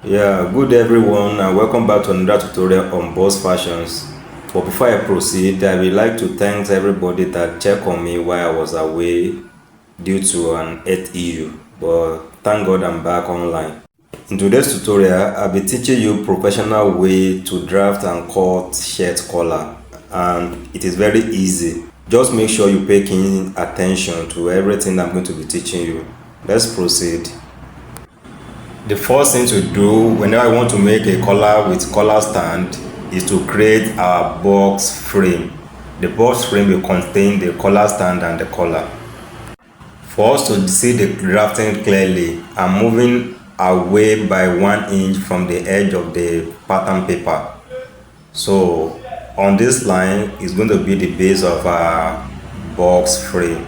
Yeah, good everyone, and welcome back to another tutorial on Buzfashions. But before I proceed, I would like to thank everybody that checked on me while I was away due to an health issue. But thank God I'm back online. In today's tutorial, I'll be teaching you professional way to draft and cut shirt collar, and it is very easy. Just make sure you pay keen attention to everything I'm going to be teaching you. Let's proceed. The first thing to do whenever I want to make a collar with collar stand is to create our box frame. The box frame will contain the collar stand and the collar. For us to see the drafting clearly, I'm moving away by 1 inch from the edge of the pattern paper. So on this line is going to be the base of our box frame.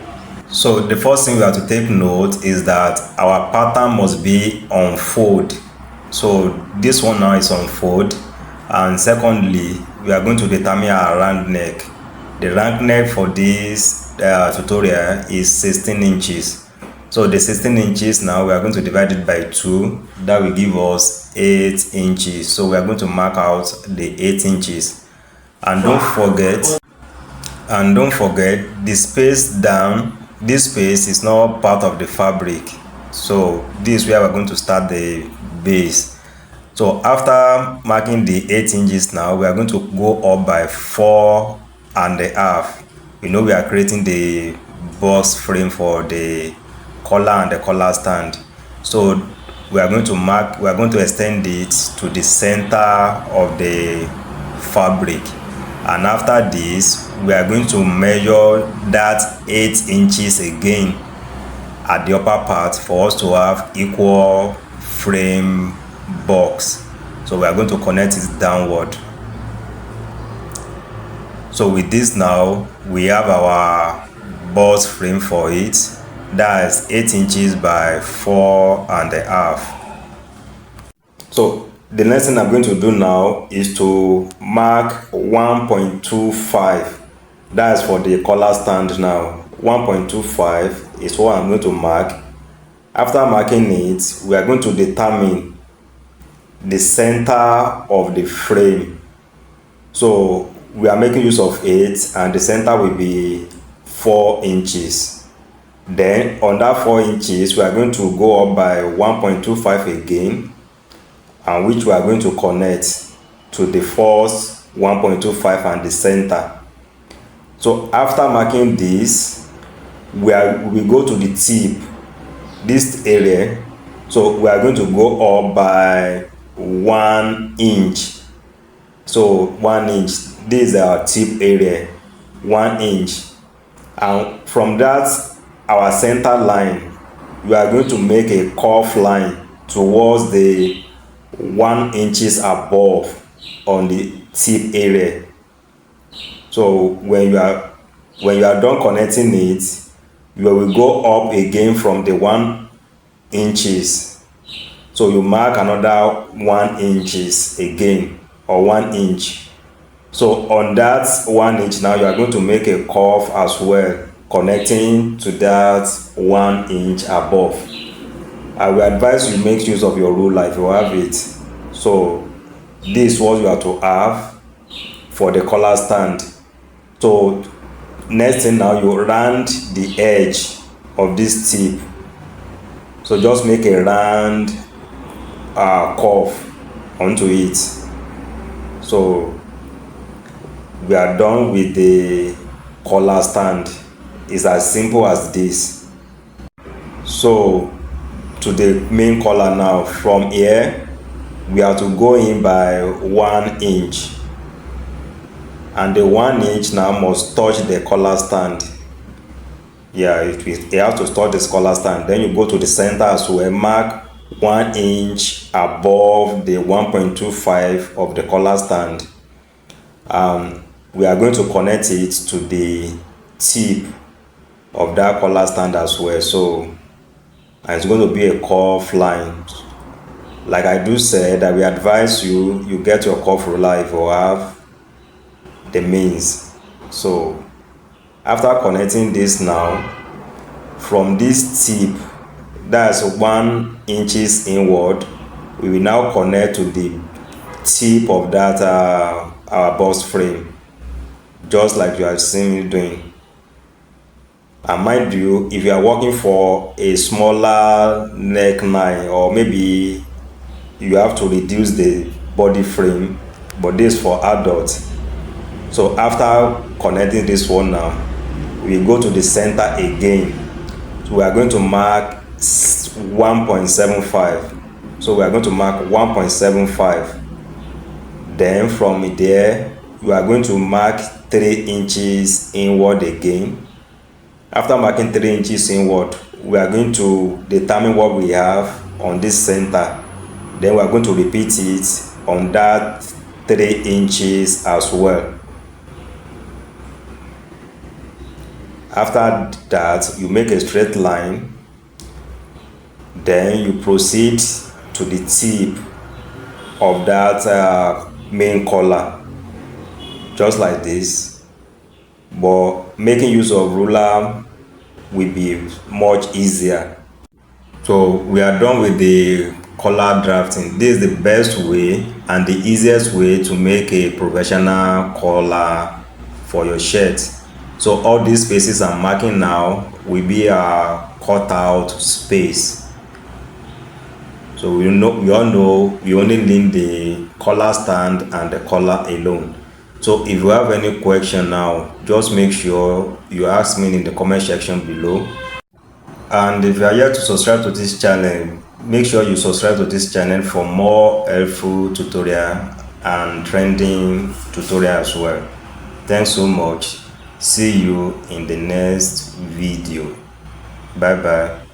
So the first thing we have to take note is that our pattern must be on fold. So this one now is on fold, and secondly we are going to determine our round neck. The round neck for this tutorial is 16 inches. So the 16 inches now we are going to divide it by 2. That will give us 8 inches. So we are going to mark out the 8 inches, and don't forget the space down. This space is not part of the fabric, so this is where we're going to start the base. So after marking the 8 inches, now we are going to go up by 4.5. We know we are creating the box frame for the collar and the collar stand, so we are going to extend it to the center of the fabric. And after this, we are going to measure that 8 inches again at the upper part for us to have equal frame box. So we are going to connect it downward. So with this now, we have our box frame for it. That is 8 inches by 4.5. So the next thing I'm going to do now is to mark 1.25. That's for the collar stand now. 1.25 is what I'm going to mark. After marking it, we are going to determine the center of the frame. So we are making use of 8, and the center will be 4 inches. Then on that 4 inches, we are going to go up by 1.25 again, and which we are going to connect to the first 1.25 and the center. So after marking this, we go to the tip, this area. So we are going to go up by 1 inch. So 1 inch, this is our tip area, 1 inch. And from that, our center line, we are going to make a curved line towards the 1 inches above on the tip area. So when you are done connecting it, you will go up again from the 1 inches. So you mark another 1 inches again, or 1 inch. So on that 1 inch now, you are going to make a curve as well, connecting to that 1 inch above. I will advise you make use of your ruler if you have it. So this is what you have to have for the collar stand. So next thing now, you round the edge of this tip. So just make a round curve onto it. So we are done with the collar stand. It's as simple as this. So to the main collar now, from here we have to go in by 1 inch, and the 1 inch now must touch the collar stand. Yeah, it has to touch the collar stand. Then you go to the center as well, mark 1 inch above the 1.25 of the collar stand. We are going to connect it to the tip of that collar stand as well. So and it's going to be a curved line. Like I do say that we advise you get your curve ruler if you have the means. So after connecting this now, from this tip, that's 1 inches inward, we will now connect to the tip of that our bust frame, just like you have seen me doing. And mind you, if you are working for a smaller neckline, or maybe you have to reduce the body frame, but this for adults. So after connecting this one now, we go to the center again. So we are going to mark 1.75. So we are going to mark 1.75. Then from there, you are going to mark 3 inches inward again. After marking 3 inches inward, we are going to determine what we have on this center. Then we are going to repeat it on that 3 inches as well. After that, you make a straight line. Then you proceed to the tip of that main collar, just like this. But making use of ruler will be much easier. So we are done with the collar drafting. This is the best way and the easiest way to make a professional collar for your shirt. So all these spaces I'm marking now will be a cutout space. So we all know we only need the collar stand and the collar alone. So if you have any question now, just make sure you ask me in the comment section below. And if you are yet to subscribe to this channel, make sure you subscribe to this channel for more helpful tutorial and trending tutorial as well. Thanks so much. See you in the next video. Bye bye.